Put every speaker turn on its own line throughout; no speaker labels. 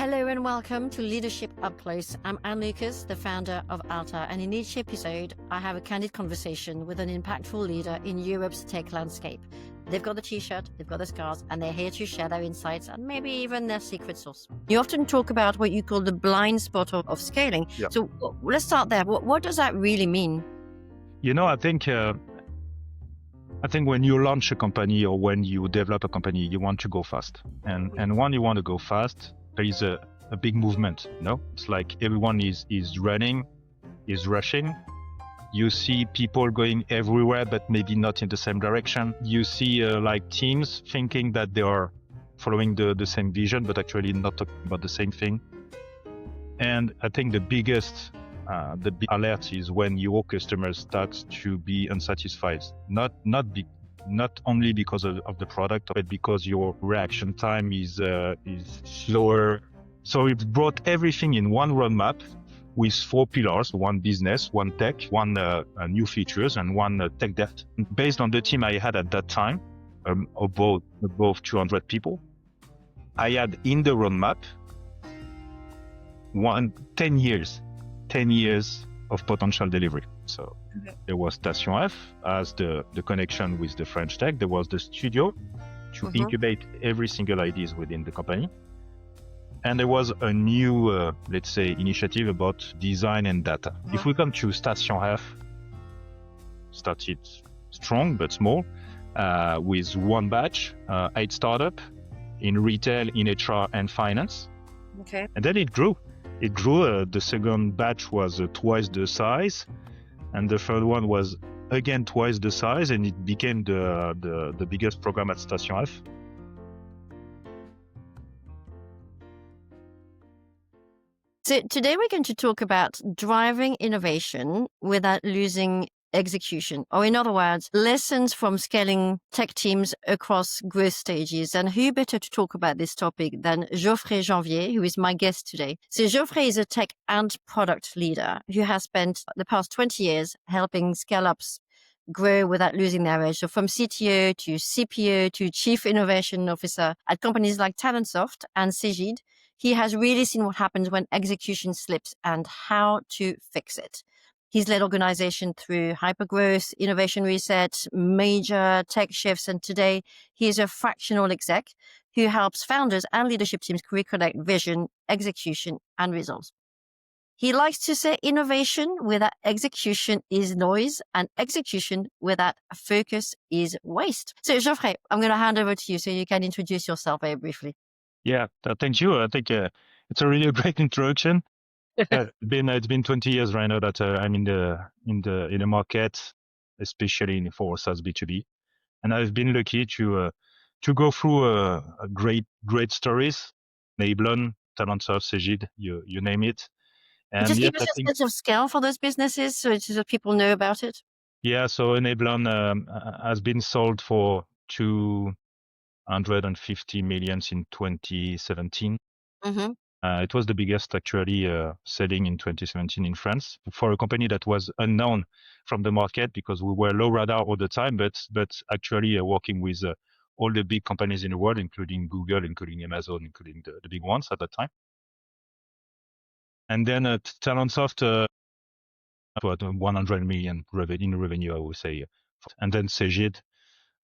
Hello and welcome to Leadership Up Close. I'm Anne Lucas, the founder of Alta, and in each episode, I have a candid conversation with an impactful leader in Europe's tech landscape. They've got the t-shirt, they've got the scars, and they're here to share their insights and maybe even their secret sauce. You often talk about what you call the blind spot of scaling.
Yeah.
So let's start there. What does that really mean?
I think when you launch a company or when you develop a company, you want to go fast. And when you want to go fast, there is a big movement. It's like everyone is running, is rushing. You see people going everywhere, but maybe not in the same direction. You see like teams thinking that they are following the same vision, but actually not talking about the same thing. And I think the big alert is when your customers start to be unsatisfied, not only because of the product, but because your reaction time is slower. So it brought everything in one roadmap with 4 pillars: one business, one tech, one new features, and one tech debt. Based on the team I had at that time, above 200 people, I had in the roadmap 10 years of potential delivery. So there was Station F as the connection with the French tech. There was the studio to incubate every single ideas within the company. And there was a new, let's say, initiative about design and data. If we come to Station F, started strong but small, with one batch, 8 startup in retail, in HR and finance.
Okay.
And then it grew. The second batch was twice the size, and the third one was again twice the size, and it became the biggest program at Station F.
So today we're going to talk about driving innovation without losing execution, or in other words, lessons from scaling tech teams across growth stages. And who better to talk about this topic than Geoffrey Janvier, who is my guest today. So Geoffrey is a tech and product leader who has spent the past 20 years helping scale-ups grow without losing their edge. So from CTO to CPO to Chief Innovation Officer at companies like Talentsoft and Cegid, he has really seen what happens when execution slips and how to fix it. He's led organizations through hypergrowth, innovation reset, major tech shifts, and today he is a fractional exec who helps founders and leadership teams reconnect vision, execution, and results. He likes to say innovation without execution is noise, and execution without focus is waste. So Geoffrey, I'm going to hand over to you so you can introduce yourself very briefly.
Yeah, thank you. I think it's a really great introduction. It's been 20 years right now that I'm in the market, especially for SaaS B2B, and I've been lucky to go through great stories, Enablon, Talentsoft, Cegid, you name it. And
just give us a sense of scale for those businesses so that people know about it.
Yeah, so Enablon has been sold for 250 million in 2017. It was the biggest actually selling in 2017 in France for a company that was unknown from the market because we were low radar all the time, but actually working with all the big companies in the world, including Google, including Amazon, including the big ones at that time. And then Talentsoft, 100 million in revenue, I would say. And then Cegid,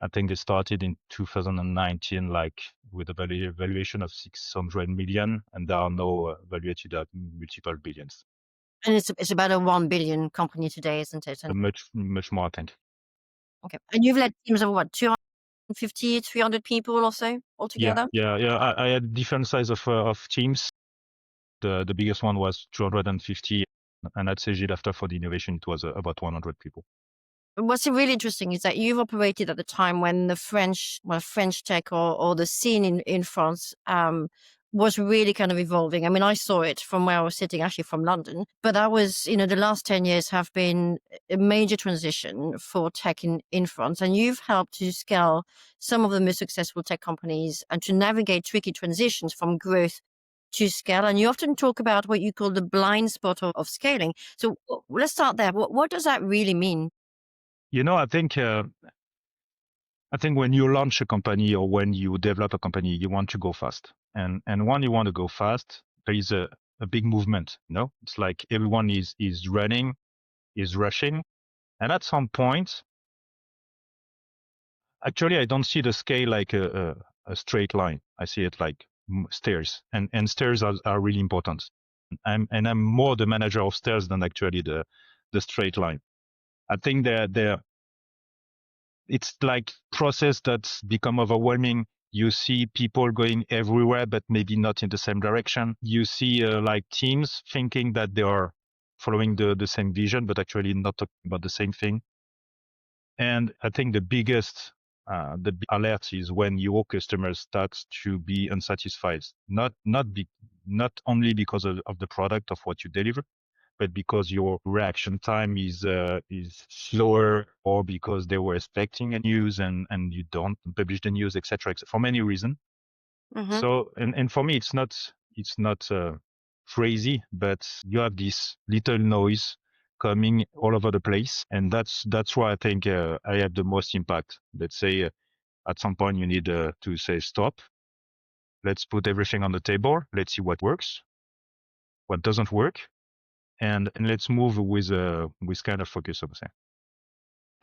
I think they started in 2019, like with a valuation of 600 million, and they are now valuated at multiple billions.
And it's about a 1 billion company today, isn't it? And
much more, I think.
Okay. And you've led teams of what, 250, 300 people or so altogether?
Yeah. I had different size of teams. The biggest one was 250, and at Cegid after for the innovation, it was about 100 people.
What's really interesting is that you've operated at the time when the French tech or the scene in France was really kind of evolving. I mean, I saw it from where I was sitting, actually from London, but that was, the last 10 years have been a major transition for tech in France. And you've helped to scale some of the most successful tech companies and to navigate tricky transitions from growth to scale. And you often talk about what you call the blind spot of scaling. So let's start there. What does that really mean?
I think when you launch a company or when you develop a company, you want to go fast. And when you want to go fast, there is a big movement. It's like everyone is running, is rushing, and at some point, actually, I don't see the scale like a straight line. I see it like stairs, and stairs are really important. I'm more the manager of stairs than actually the straight line. I think it's like process that's become overwhelming. You see people going everywhere, but maybe not in the same direction. You see like teams thinking that they are following the same vision, but actually not talking about the same thing. And I think the big alert is when your customers start to be unsatisfied, not only because of the product of what you deliver, but because your reaction time is slower, or because they were expecting a news and you don't publish the news, etc. For many reasons.
Mm-hmm.
So and for me, it's not crazy, but you have this little noise coming all over the place, and that's why I think I have the most impact. Let's say at some point you need to say stop. Let's put everything on the table. Let's see what works, what doesn't work, and let's move with kind of focus, I would say.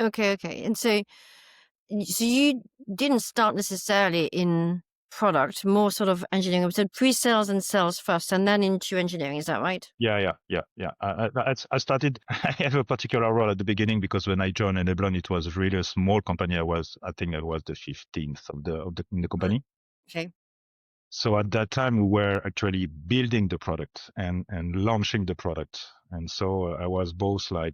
Okay. And so you didn't start necessarily in product, more sort of engineering. So pre-sales and sales first, and then into engineering. Is that right?
Yeah. I started. I have a particular role at the beginning because when I joined Enablon, it was really a small company. I think I was the 15th in the company.
Okay.
So at that time, we were actually building the product and launching the product. And so I was both like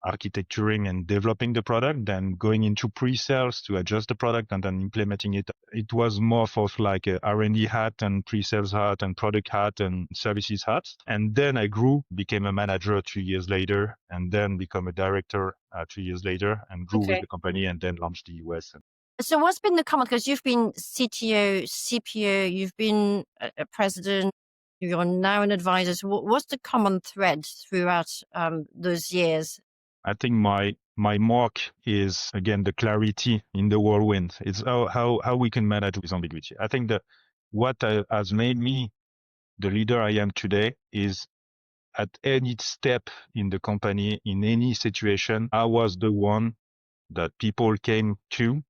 architecturing and developing the product, then going into pre-sales to adjust the product and then implementing it. It was more of like a R&D hat and pre-sales hat and product hat and services hat. And then I grew, became a manager 2 years later, and then become a director 2 years later, and grew with the company and then launched the US.
So what's been the common, because you've been CTO, CPO, you've been a president, you're now an advisor. So what's the common thread throughout those years?
I think my mark is, again, the clarity in the whirlwind. It's how we can manage with ambiguity. I think that what has made me the leader I am today is at any step in the company, in any situation, I was the one that people came to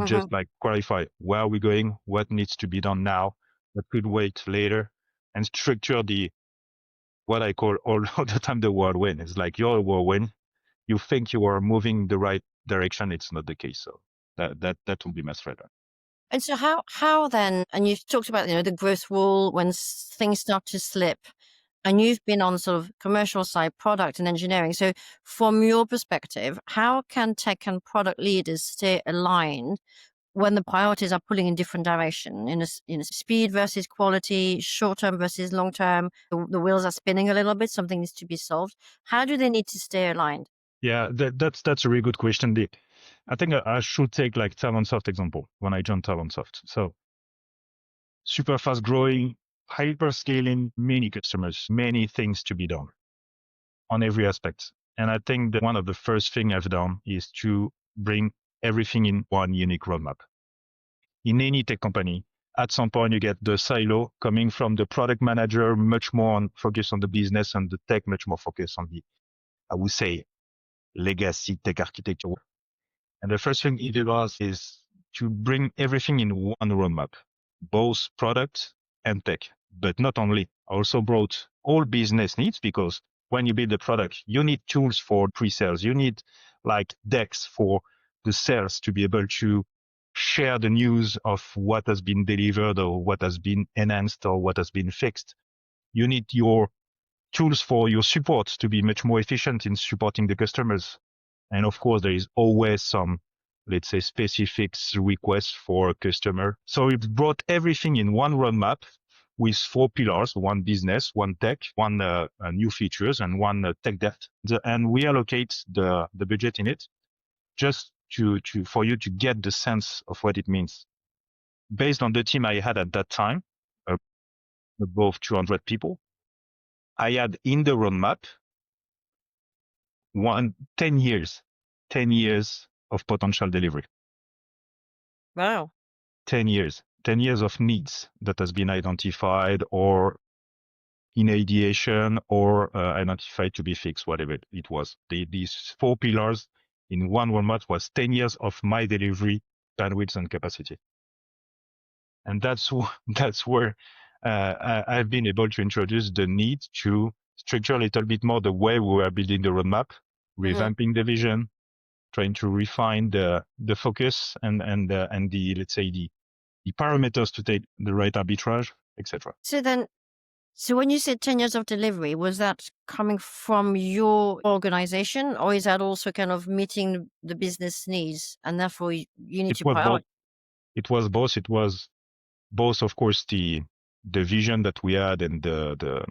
just like clarify where are we going, what needs to be done now, what could wait later, and structure what I call all the time the whirlwind. It's like you're a whirlwind. You think you are moving the right direction. It's not the case. So that will be my thread.
And so how then, and you've talked about, the growth wall when things start to slip, and you've been on sort of commercial side, product and engineering. So from your perspective, how can tech and product leaders stay aligned when the priorities are pulling in different direction, in a speed versus quality, short term versus long term? The wheels are spinning a little bit. Something needs to be solved. How do they need to stay aligned?
Yeah, that's a really good question. I think I should take like Talentsoft example when I joined Talentsoft. So super fast growing, hyper scaling, many customers, many things to be done on every aspect. And I think that one of the first thing I've done is to bring everything in one unique roadmap. In any tech company, at some point you get the silo coming from the product manager, much more focused on the business, and the tech much more focused on the, I would say, legacy tech architecture. And the first thing he did is to bring everything in one roadmap, both product and tech. But not only, I also brought all business needs, because when you build a product, you need tools for pre-sales. You need like decks for the sales to be able to share the news of what has been delivered or what has been enhanced or what has been fixed. You need your tools for your support to be much more efficient in supporting the customers. And of course, there is always some, let's say, specific requests for a customer. So we brought everything in one roadmap with 4 pillars: one business, one tech, one new features, and one tech debt. And we allocate the budget in it just for you to get the sense of what it means. Based on the team I had at that time, above 200 people, I had in the roadmap 10 years of potential delivery.
Wow.
10 years of needs that has been identified or in ideation or identified to be fixed, whatever it was. These 4 pillars in one roadmap was 10 years of my delivery, bandwidth, and capacity. And that's where I've been able to introduce the need to structure a little bit more the way we were building the roadmap, revamping the vision, trying to refine the focus and the, let's say, the parameters to take the right arbitrage, etc.
So when you said 10 years of delivery, was that coming from your organization, or is that also kind of meeting the business needs and therefore you need
It
to
was both.
prioritize?
It was both. It was both, of course, the vision that we had and the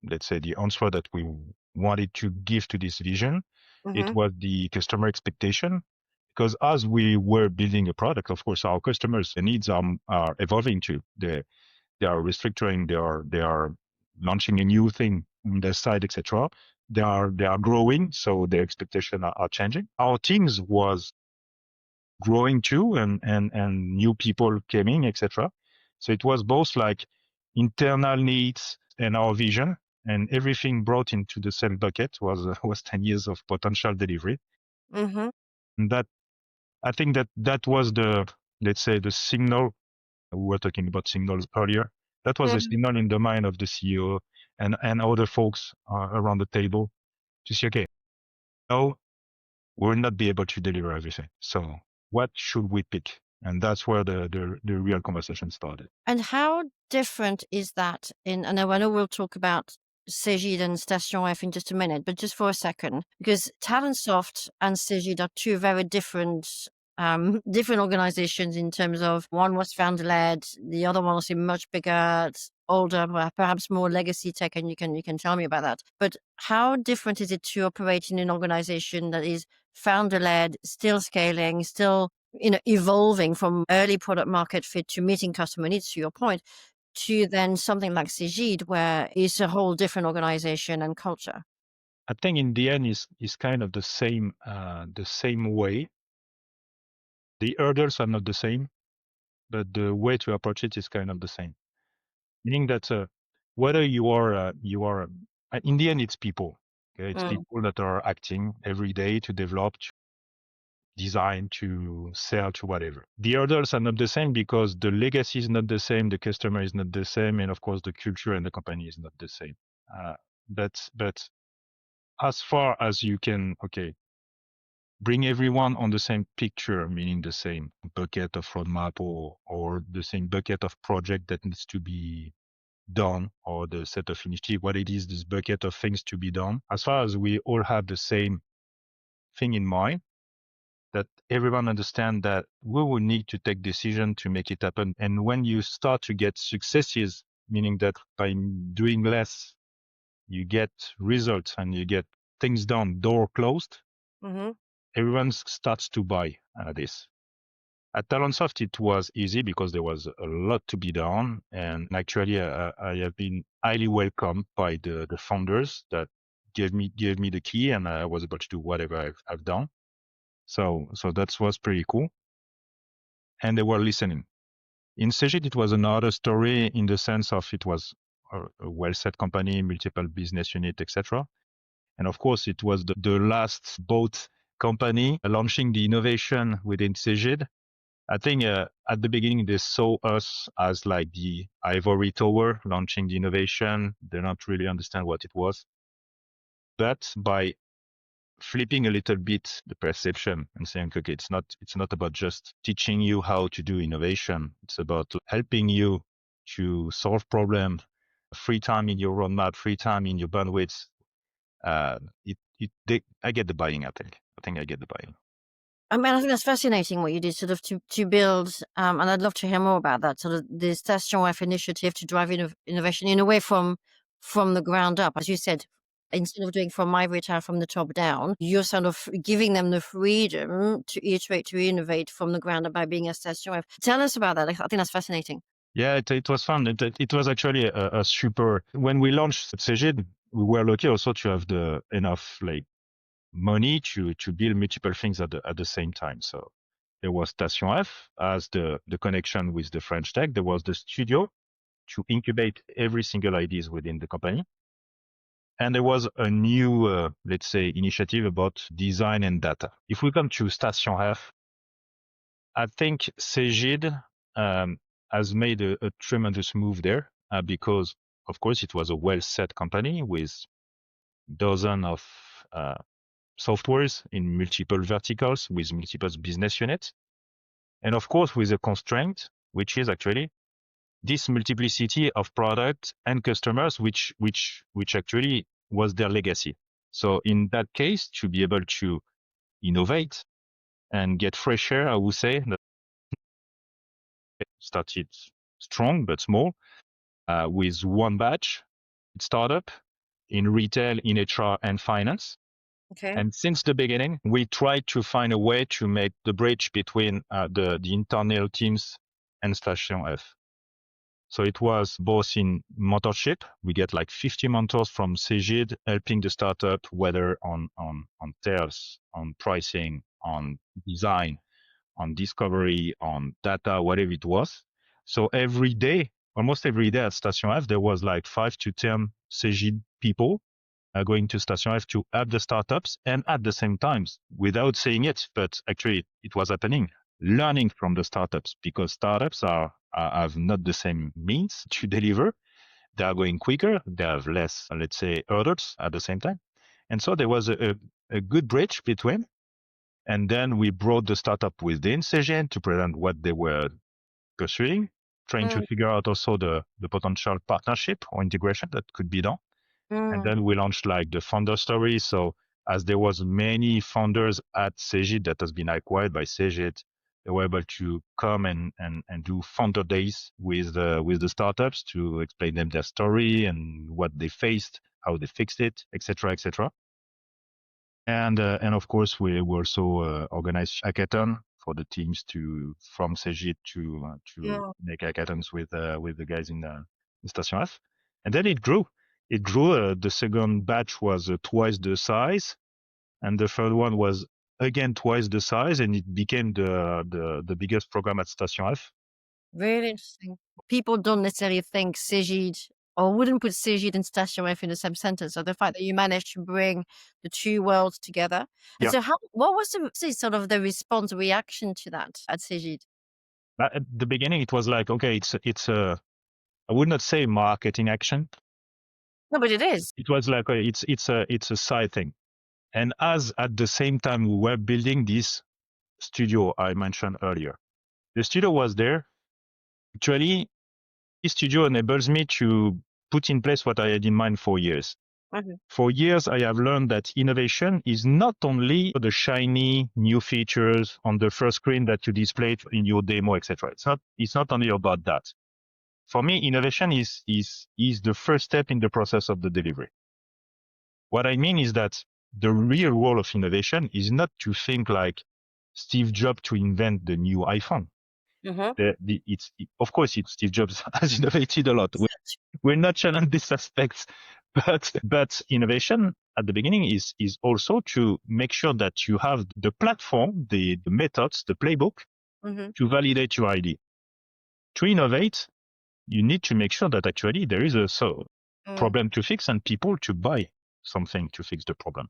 let's say the answer that we wanted to give to this vision. It was the customer expectation, because as we were building a product, of course, our customers' needs are evolving too. They are restructuring. They are launching a new thing on their side, etc. They are growing, so their expectations are changing. Our teams was growing too, and new people came in, etc. So it was both like internal needs and our vision, and everything brought into the same bucket was 10 years of potential delivery.
Mm-hmm.
And that, I think that was the, let's say, the signal. We were talking about signals earlier. That was a signal in the mind of the CEO and other folks around the table to say, okay, no, we will not be able to deliver everything. So what should we pick? And that's where the real conversation started.
And how different is that and I know we'll talk about Cegid and Station F in just a minute, but just for a second, because Talentsoft and Cegid are two very different different organizations in terms of one was founder led, the other one was much bigger, it's older, perhaps more legacy tech, and you can tell me about that. But how different is it to operate in an organization that is founder led, still scaling, still evolving from early product market fit to meeting customer needs, to your point, to then something like Cegid, where it's a whole different organization and culture?
I think in the end is kind of the same way. The hurdles are not the same, but the way to approach it is kind of the same. Meaning that whether you are in the end, it's people. Okay? It's people that are acting every day to develop, to design, to sell, to whatever. The hurdles are not the same because the legacy is not the same, the customer is not the same, and of course the culture and the company is not the same. But as far as you can, okay, bring everyone on the same picture, meaning the same bucket of roadmap or the same bucket of project that needs to be done, or the set of initiative, what it is, this bucket of things to be done. As far as we all have the same thing in mind, that everyone understand that we will need to take decision to make it happen. And when you start to get successes, meaning that by doing less, you get results and you get things done, door closed, everyone starts to buy this. At Talentsoft, it was easy because there was a lot to be done. And actually, I have been highly welcomed by the founders that gave me the key, and I was able to do whatever I've done. So that was pretty cool. And they were listening. In Cegid, it was another story in the sense of it was a well-set company, multiple business unit, etc. And of course, it was the last boat company launching the innovation within Cegid. I think at the beginning, they saw us as like the ivory tower launching the innovation. They don't really understand what it was. But by flipping a little bit the perception and saying, okay, it's not about just teaching you how to do innovation. It's about helping you to solve problems, free time in your roadmap, free time in your bandwidth. I get the buying, I think. I get the buying.
I mean, I think that's fascinating what you did, sort of to build, and I'd love to hear more about that. Sort of the Station F initiative to drive innovation in a way from the ground up, as you said. Instead of doing from ivory tower from the top down, you're sort of giving them the freedom to iterate, to innovate from the ground up by being a Station F. Tell us about that. I think that's fascinating.
Yeah, it was fun. It was actually a super. When we launched Cegid, we were lucky also to have the enough like money to build multiple things at the same time. So there was Station F as the connection with the French tech. There was the studio to incubate every single ideas within the company. And there was a new, let's say, initiative about design and data. If we come to Station F, I think Cegid has made a tremendous move there because, of course, it was a well-set company with dozens of softwares in multiple verticals with multiple business units. And of course, with a constraint, which is actually this multiplicity of products and customers, which actually was their legacy. So in that case, to be able to innovate and get fresh air, I would say that started strong but small with one batch startup in retail, in HR and finance.
Okay.
And since the beginning, we tried to find a way to make the bridge between the internal teams and Station F. So it was both in mentorship. We get like 50 mentors from Cegid helping the startup, whether on sales, on pricing, on design, on discovery, on data, whatever it was. So every day, almost every day at Station F, there was like 5 to 10 Cegid people going to Station F to help the startups, and at the same time, without saying it, but actually it was happening, learning from the startups, because startups have not the same means to deliver. They are going quicker. They have less, let's say, hurdles at the same time. And so there was a good bridge between. And then we brought the startup within Cegid to present what they were pursuing, trying to figure out also the potential partnership or integration that could be done. And then we launched like the founder story. So as there was many founders at Cegid that has been acquired by Cegid, they were able to come and do founder days with the startups to explain them their story and what they faced, how they fixed it, etc., etc. And of course we also organized hackathon for the teams from Cegid to make hackathons with the guys in Station F. And then it grew. It grew. The second batch was twice the size, and the third one was again twice the size, and it became the biggest program at Station F.
Really interesting. People don't necessarily think Cegid or wouldn't put Cegid and Station F in the same sentence. So the fact that you managed to bring the two worlds together. And
Yeah.
so what was the sort of the response reaction to that at Cegid?
At the beginning, it was like, okay, it's a, I would not say marketing action.
No, but it is.
It was like it's a side thing. And as at the same time we were building this studio I mentioned earlier, the studio was there. Actually, this studio enables me to put in place what I had in mind for years. For years, I have learned that innovation is not only the shiny new features on the first screen that you display in your demo, etc. It's not only about that. For me, innovation is the first step in the process of the delivery. What I mean is that the real role of innovation is not to think like Steve Jobs to invent the new iPhone. Of course, Steve Jobs has innovated a lot. We're not challenging these aspects, but innovation at the beginning is also to make sure that you have the platform, the methods, the playbook to validate your idea. To innovate, you need to make sure that actually there is a problem to fix and people to buy something to fix the problem.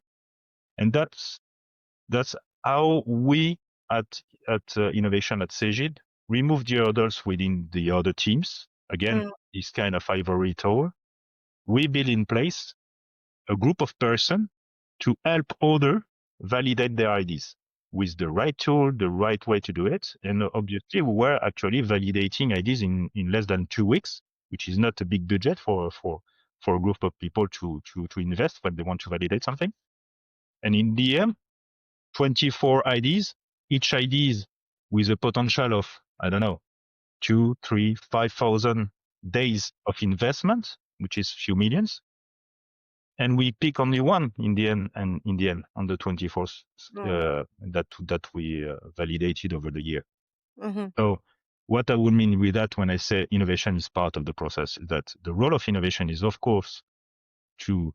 And that's how we at innovation at Cegid remove the hurdles within the other teams. Again, this kind of ivory tower. We build in place a group of person to help other validate their ideas with the right tool, the right way to do it. And obviously we were actually validating ideas in less than 2 weeks, which is not a big budget for a group of people to invest when they want to validate something. And in the end, 24 ideas, each idea is with a potential of, I don't know, 2, 3, 5,000 days of investment, which is few millions. And we pick only one in the end, and in the end, on the 24th, that we validated over the year. So what I would mean with that when I say innovation is part of the process is that the role of innovation is, of course, to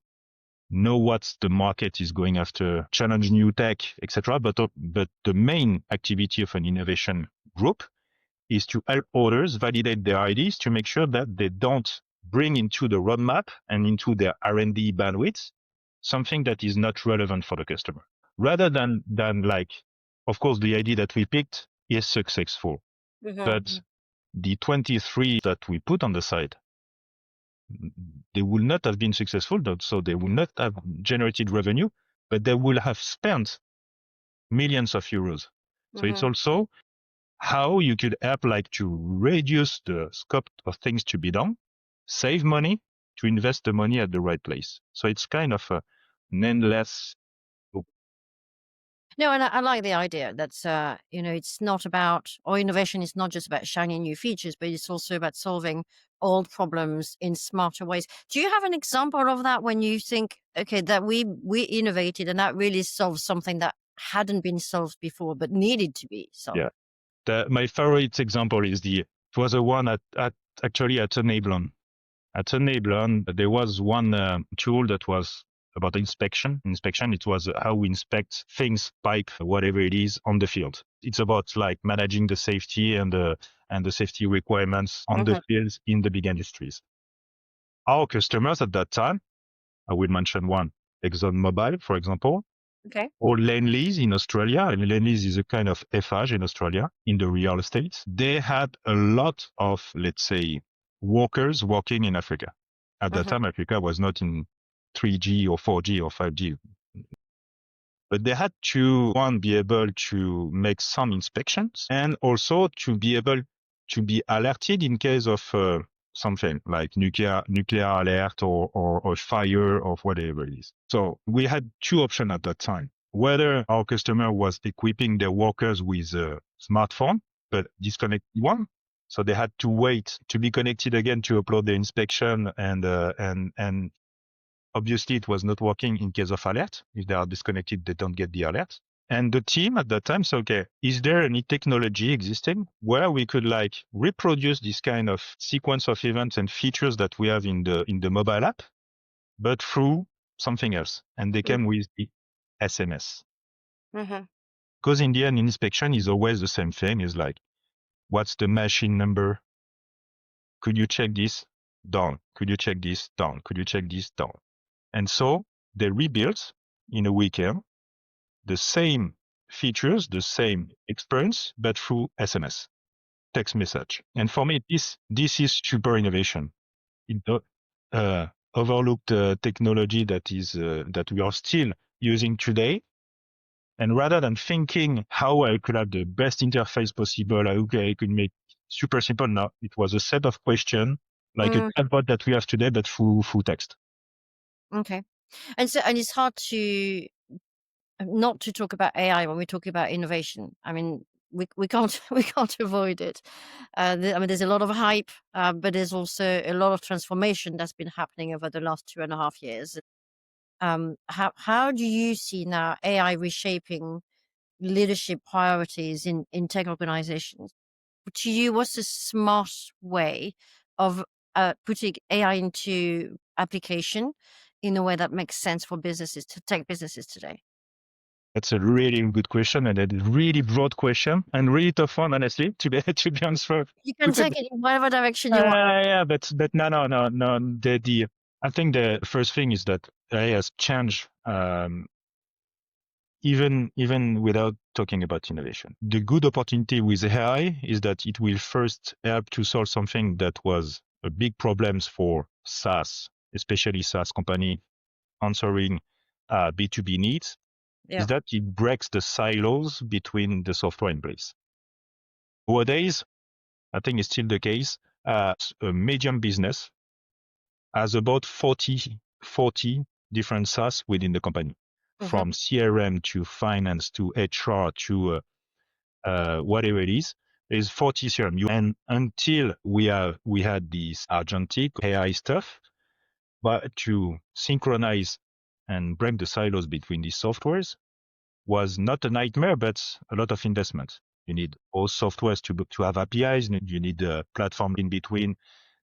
know what the market is going after, challenge new tech, etc. But the main activity of an innovation group is to help others validate their ideas to make sure that they don't bring into the roadmap and into their R&D bandwidth something that is not relevant for the customer. Rather than like, of course, the idea that we picked is successful, but the 23 that we put on the side, they will not have been successful, so they will not have generated revenue, but they will have spent millions of euros. So it's also how you could help like to reduce the scope of things to be done, save money, to invest the money at the right place. So it's kind of an endless.
No, and I like the idea that, it's not about, or innovation is not just about shiny new features, but it's also about solving old problems in smarter ways. Do you have an example of that when you think, okay, that we innovated and that really solved something that hadn't been solved before, but needed to be solved?
Yeah. My favorite example is it was a one actually at Enablon. At Enablon, there was one tool that was about inspection. It was how we inspect things, pipe, whatever it is on the field. It's about like managing the safety and the safety requirements on the fields in the big industries. Our customers at that time, I will mention one, ExxonMobil, for example,
Okay.
or Lendlease in Australia. And Lendlease is a kind of FH in Australia in the real estate. They had a lot of, let's say, workers working in Africa. At that time, Africa was not in 3G or 4G or 5G. But they had to, one, be able to make some inspections and also to be able to be alerted in case of something like nuclear alert or fire or whatever it is. So we had two options at that time. Whether our customer was equipping their workers with a smartphone, but disconnected one. So they had to wait to be connected again to upload the inspection and obviously it was not working in case of alert. If they are disconnected, they don't get the alert. And the team at that time said, okay, is there any technology existing where we could like reproduce this kind of sequence of events and features that we have in the mobile app, but through something else? And they came with the SMS. Because in the end, inspection is always the same thing. It's like, what's the machine number? Could you check this? Down. Could you check this? Down. Could you check this? Down. And so they rebuilt in a weekend the same features, the same experience, but through SMS, text message. And for me, this is super innovation. Overlooked technology that we are still using today. And rather than thinking how I could have the best interface possible, I could make super simple. Now it was a set of questions like a chatbot that we have today, but through text.
Okay. And it's hard to not to talk about AI when we talk about innovation. I mean, we can't avoid it. There's a lot of hype, but there's also a lot of transformation that's been happening over the last 2.5 years. How do you see now AI reshaping leadership priorities in tech organizations? To you, what's the smart way of putting AI into application in a way that makes sense for businesses, to tech businesses today?
That's a really good question and a really broad question and really tough one, honestly, to be answered.
You can take it in whatever direction you want.
Yeah, but no. I think the first thing is that AI has changed, even without talking about innovation. The good opportunity with AI is that it will first help to solve something that was a big problems for SaaS, especially SaaS company answering B2B needs. Is that it breaks the silos between the software and place. Nowadays, I think it's still the case, a medium business has about 40 different SaaS within the company, from CRM to finance to HR to whatever it is. There's 40 CRM. And until we had this agentic AI stuff, but to synchronize and break the silos between these softwares was not a nightmare, but a lot of investment. You need all softwares to have APIs. You need a platform in between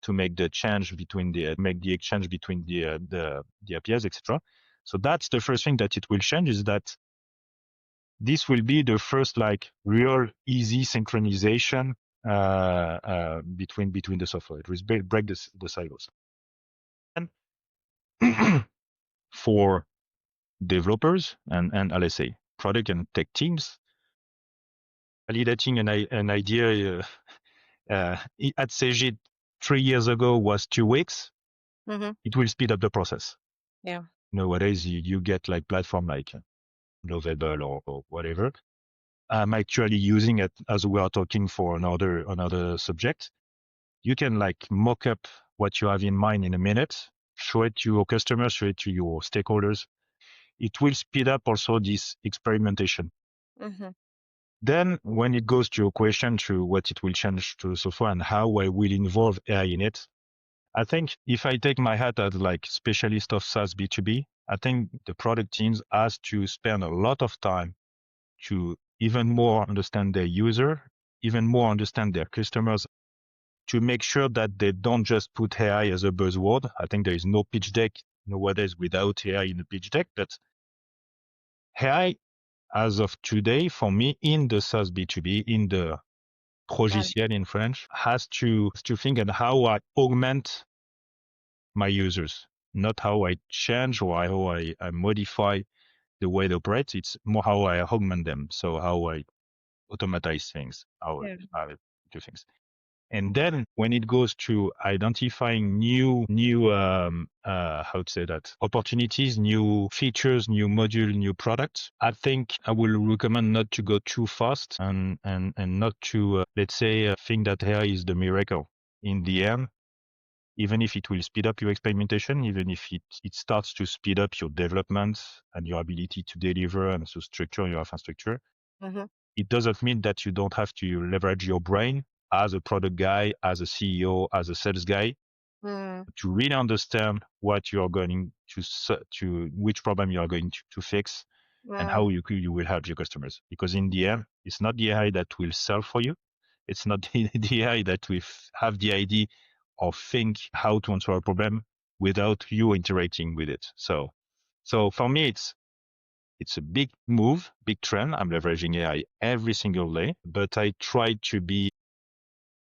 to make the change between the exchange between the APIs, etc. So that's the first thing that it will change, is that this will be the first like real easy synchronization between the software. It will break the silos. And for developers and let's say product and tech teams, validating an idea at Cegid 3 years ago was 2 weeks.
Mm-hmm.
It will speed up the process.
Yeah.
Nowadays, you get like platform like Lovable or whatever. I'm actually using it as we are talking for another subject. You can like mock up what you have in mind in a minute, show it to your customers, show it to your stakeholders. It will speed up also this experimentation.
Mm-hmm.
Then when it goes to your question to what it will change to software and how I will involve AI in it, I think if I take my hat as like specialist of SaaS B2B, I think the product teams has to spend a lot of time to even more understand their user, even more understand their customers, to make sure that they don't just put AI as a buzzword. I think there is no pitch deck nowadays without AI in the pitch deck, but AI, as of today, for me, in the SaaS B2B, in the logiciel in French, has to think on how I augment my users, not how I change or how I modify the way they operate. It's more how I augment them. So how I automatize things, how I do things. And then when it goes to identifying new how to say that, opportunities, new features, new module, new products, I think I will recommend not to go too fast and not to let's say think that AI is the miracle. In the end, even if it will speed up your experimentation, even if it starts to speed up your development and your ability to deliver and to structure your infrastructure,
Mm-hmm.
it doesn't mean that you don't have to leverage your brain as a product guy, as a CEO, as a sales guy, to really understand what you are going to which problem you are going to fix and how you will help your customers. Because in the end, it's not the AI that will sell for you. It's not the AI that will have the idea or think how to answer a problem without you interacting with it. So for me, it's a big move, big trend. I'm leveraging AI every single day, but I try to be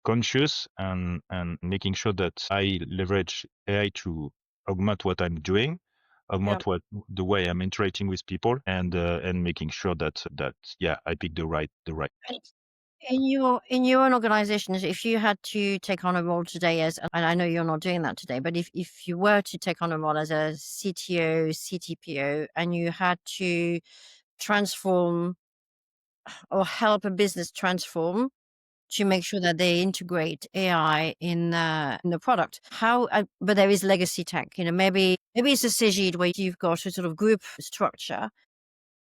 conscious and making sure that I leverage AI to augment what I'm doing, augment what the way I'm interacting with people, and making sure that I pick the right.
In your own organization, if you had to take on a role today as, and I know you're not doing that today, but if you were to take on a role as a CTO, CTPO, and you had to transform or help a business transform to make sure that they integrate AI in the product, how? But there is legacy tech. Maybe it's a Cegid where you've got a sort of group structure.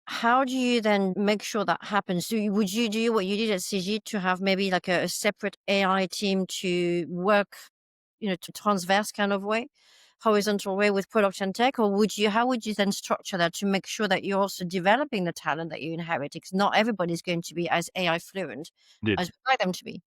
How do you then make sure that happens? Would you do what you did at CG to have maybe like a separate AI team to work, to transverse kind of way, horizontal way with product and tech? Or how would you then structure that to make sure that you're also developing the talent that you inherit? Because not everybody's going to be as AI fluent
Indeed,
as we like them to be.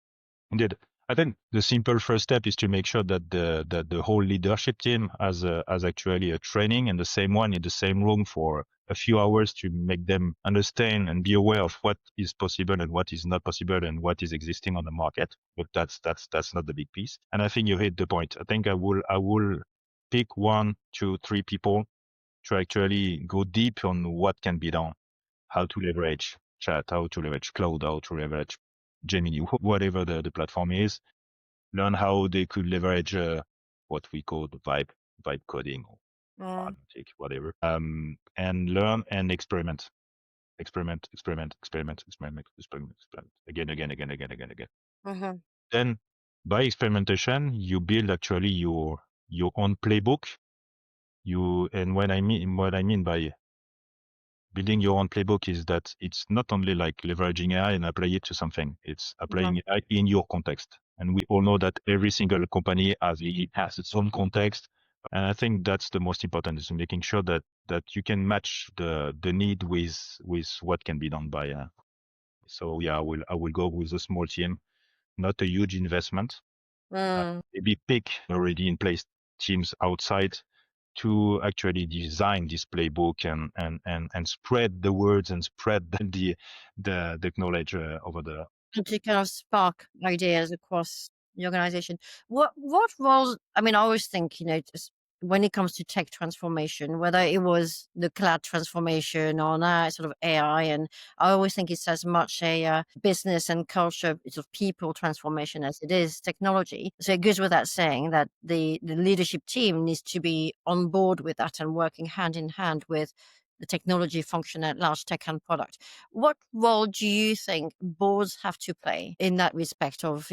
indeed. I think the simple first step is to make sure that the whole leadership team has actually a training and the same one in the same room for a few hours to make them understand and be aware of what is possible and what is not possible and what is existing on the market. But that's not the big piece. And I think you hit the point. I think I will pick 1, 2, 3 people to actually go deep on what can be done, how to leverage chat, how to leverage cloud, how to leverage Gemini, whatever the platform is, learn how they could leverage what we call the vibe coding or Atlantic, whatever, and learn and experiment, again.
Mm-hmm.
Then by experimentation, you build actually your own playbook. And what I mean by building your own playbook is that it's not only like leveraging AI and apply it to something. It's applying AI in your context. And we all know that every single company has its own context. And I think that's the most important, is making sure that you can match the need with what can be done by. So yeah, I will go with a small team, not a huge investment. Maybe pick already in place teams outside to actually design this playbook and spread the words and spread the knowledge over
And to kind of spark ideas across the organization. What roles? I mean, I always think, just when it comes to tech transformation, whether it was the cloud transformation or now sort of AI, and I always think it's as much a business and culture, sort of people transformation as it is technology. So it goes without saying that the leadership team needs to be on board with that and working hand in hand with the technology function at large, tech and product. What role do you think boards have to play in that respect of,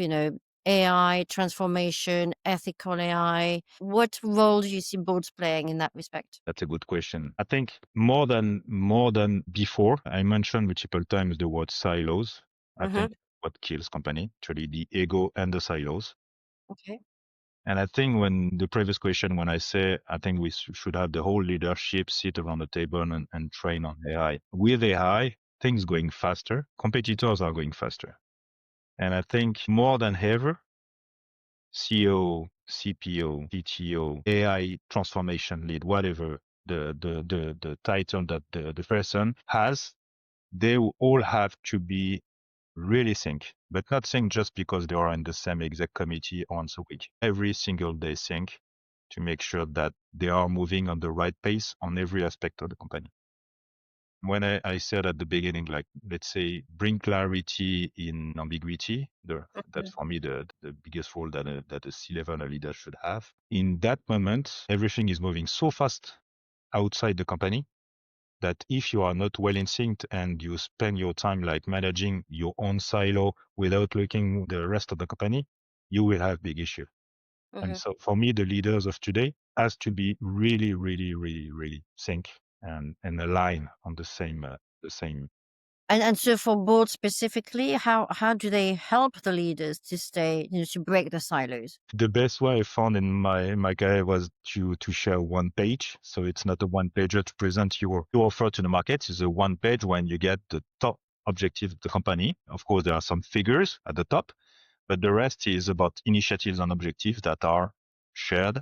AI transformation, ethical AI? What role do you see boards playing in that respect?
That's a good question. I think more than before, I mentioned multiple times the word silos. I
Mm-hmm.
think what kills company, actually the ego and the silos.
Okay.
And I think when the previous question, when I say, I think we should have the whole leadership sit around the table and train on AI. With AI, things going faster, competitors are going faster. And I think more than ever, CEO, CPO, CTO, AI transformation lead, whatever the title that the person has, they all have to be really think, but not think just because they are in the same exec committee once a week. Every single day think to make sure that they are moving on the right pace on every aspect of the company. When I said at the beginning, like, let's say, bring clarity in ambiguity, that's
Mhm.
for me the biggest role that a C-level leader should have. In that moment, everything is moving so fast outside the company that if you are not well in sync and you spend your time like managing your own silo without looking the rest of the company, you will have big issue. And
Mhm.
so for me, the leaders of today has to be really, really, really, really sync and align on the same.
And so for boards specifically, how do they help the leaders to stay, to break the silos?
The best way I found in my career was to share one page. So it's not a one pager to present your offer to the market. It's a one page when you get the top objective of the company. Of course, there are some figures at the top, but the rest is about initiatives and objectives that are shared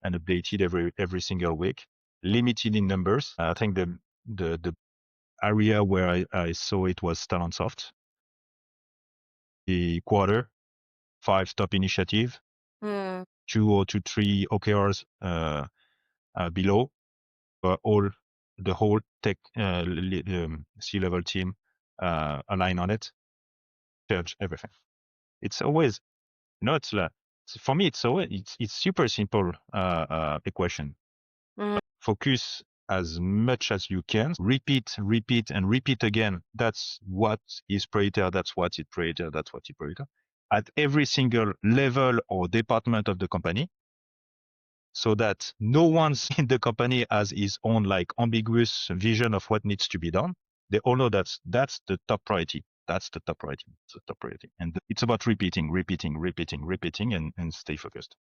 and updated every single week, limited in numbers. I think the area where I saw it was Talentsoft. The quarter, 5 top initiative,
Mm.
2 or 3 OKRs below, all the whole tech C-level team align on it, charge everything. It's always, it's like, for me, it's super simple equation.
Mm.
Focus as much as you can, repeat, and repeat again. That's what is priority. That's what is priority. That's what is priority at every single level or department of the company, so that no one in the company has his own like ambiguous vision of what needs to be done. They all know that's the top priority. That's the top priority. It's the top priority. And it's about repeating, and stay focused.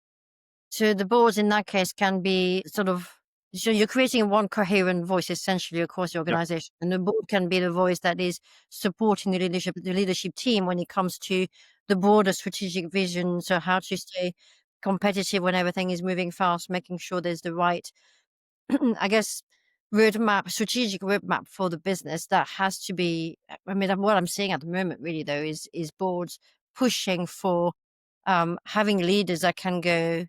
So the boards in that case can be sort of, so you're creating one coherent voice essentially across the
Yeah.
organization, and the board can be the voice that is supporting the leadership team when it comes to the broader strategic vision. So how to stay competitive when everything is moving fast, making sure there's the right, I guess, strategic roadmap for the business that has to be. I mean, what I'm seeing at the moment, really, though, is boards pushing for having leaders that can go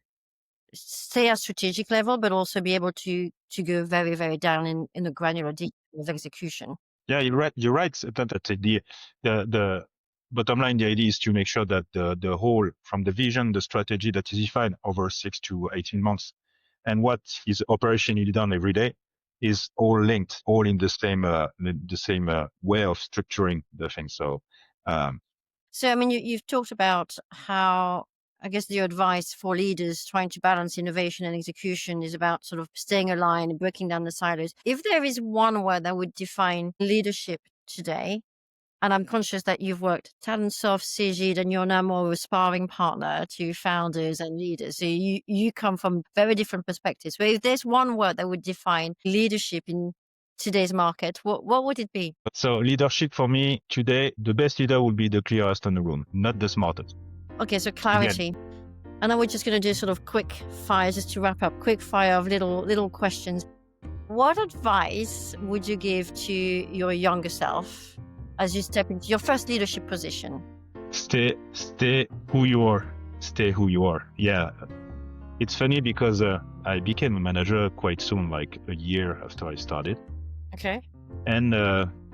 stay at strategic level, but also be able to go very, very down in the granular detail of execution.
Yeah, you're right. You're right. That's the bottom line. The idea is to make sure that the whole, from the vision, the strategy that is defined over 6 to 18 months, and what is operationally done every day, is all linked, all in the same way of structuring the thing. So, um,
So, I mean, you've talked about how, I guess, your advice for leaders trying to balance innovation and execution is about sort of staying aligned and breaking down the silos. If there is one word that would define leadership today, and I'm conscious that you've worked Talentsoft, Cegid, and you're now more of a sparring partner to founders and leaders. So you come from very different perspectives. But if there's one word that would define leadership in today's market, what would it be?
so leadership for me today, the best leader will be the clearest in the room, not the smartest.
Okay, so
Again,
clarity. And then we're just going to do sort of quick fire, just to wrap up, quick fire of little questions. What advice would you give to your younger self as you step into your first leadership position?
stay who you are. Stay who you are. Yeah. It's funny because I became a manager quite soon, like a year after I started.
Okay.
And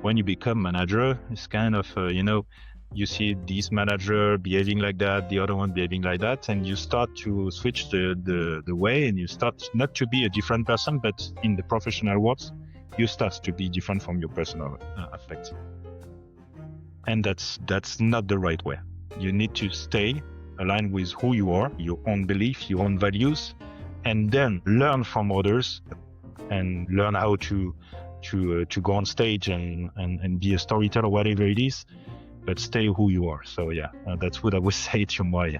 when you become manager, it's kind of, you see this manager behaving like that, the other one behaving like that, and you start to switch the way, and you start not to be a different person, but in the professional world, you start to be different from your personal aspect. And that's not the right way. You need to stay aligned with who you are, your own belief, your own values, and then learn from others and learn how to go on stage and be a storyteller, whatever it is, but stay who you are. So yeah, that's what I would say to my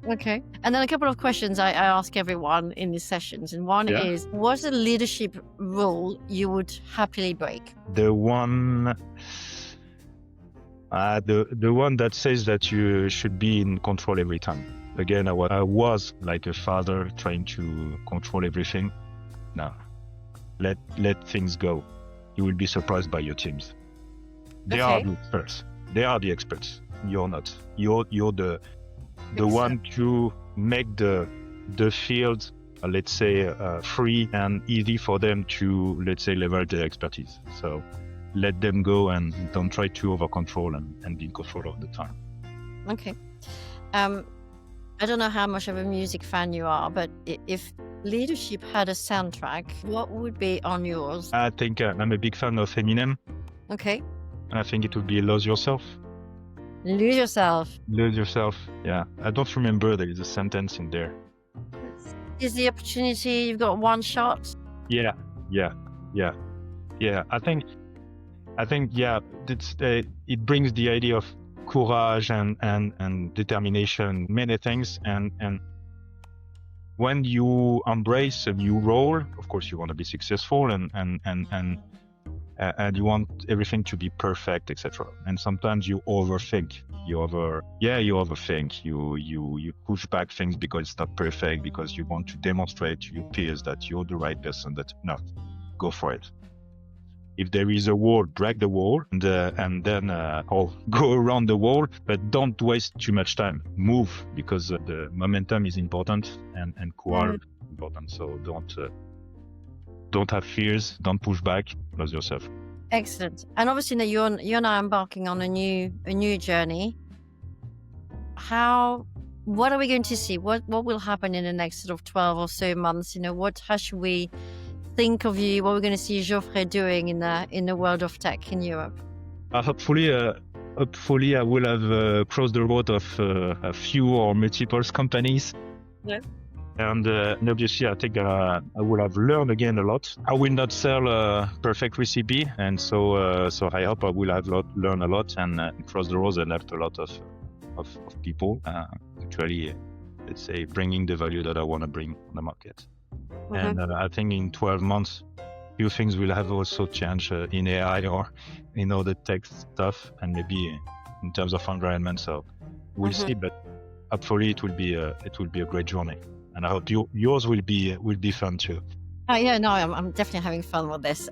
Okay. And then a couple of questions I ask everyone in these sessions. And one is, what's a leadership rule you would happily break?
The one that says that you should be in control every time. Again, I was like a father trying to control everything. No, let things go. You will be surprised by your teams. They are the experts. They are the experts. You're not. You're the one to make the field, let's say, free and easy for them to, let's say, leverage their expertise. So let them go and don't try to over control and be in control all the time.
Okay. I don't know how much of a music fan you are, but if leadership had a soundtrack, what would be on yours?
I think I'm a big fan of Eminem.
Okay.
I think it would be Lose Yourself.
Lose yourself.
Lose yourself. Yeah. I don't remember. There is a sentence in there.
Is the opportunity, you've got one shot?
Yeah. I think it brings the idea of courage and determination, many things. And when you embrace a new role, of course you want to be successful and you want everything to be perfect, etc. And sometimes you overthink. You overthink. You push back things because it's not perfect, because you want to demonstrate to your peers that you're the right person. That no, go for it. If there is a wall, break the wall, and then go around the wall, but don't waste too much time. Move, because the momentum is important and courage is important. So don't have fears, don't push back, lose yourself.
Excellent. And obviously now you're now embarking on a new journey. What are we going to see? What will happen in the next sort of 12 or so months? How should we think of you? What we're going to see Geoffrey doing in the world of tech in Europe?
Hopefully I will have crossed the road of a few or multiple companies.
Yeah.
And obviously, I think I will have learned again a lot. I will not sell a perfect recipe, and so I hope I will have learned a lot and cross the road and helped a lot of people actually, let's say, bringing the value that I want to bring on the market. And I think in 12 months, few things will have also changed in AI or in other tech stuff, and maybe in terms of environment. So we'll see, but hopefully it will be a great journey. And I hope yours will be fun too.
I'm definitely having fun with this.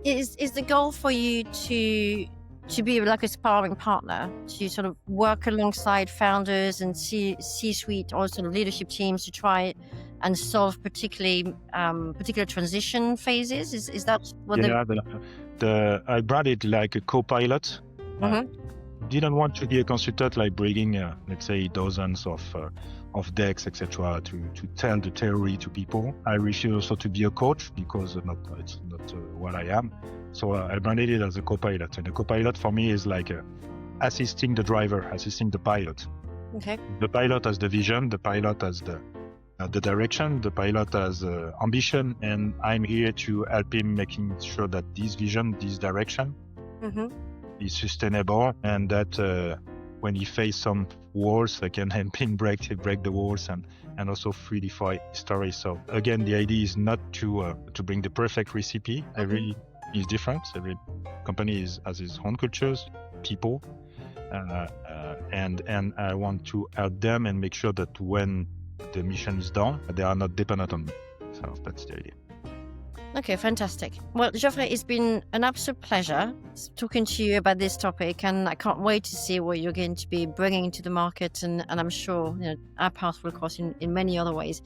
Is the goal for you to be like a sparring partner, to sort of work alongside founders and C-suite or sort of leadership teams to try and solve particular transition phases? Is that what
I brought it like a co-pilot. Didn't want to be a consultant, like bringing let's say dozens of decks, etc., to tell the theory to people. I refuse also to be a coach because it's not what I am. So I branded it as a co-pilot, and a co-pilot for me is like assisting the driver, assisting the pilot.
Okay.
The pilot has the vision, the pilot has the direction, the pilot has ambition, and I'm here to help him making sure that this vision, this direction is sustainable, and that when he faces some walls, I can help him break the walls and also fluidify story. So again, the idea is not to bring the perfect recipe. Every is different. Every company has its own cultures, people, and I want to help them and make sure that when the mission is done, they are not dependent on me. So that's the idea.
Okay, fantastic. Well, Geoffrey, it's been an absolute pleasure talking to you about this topic, and I can't wait to see what you're going to be bringing to the market, and I'm sure our paths will cross in many other ways.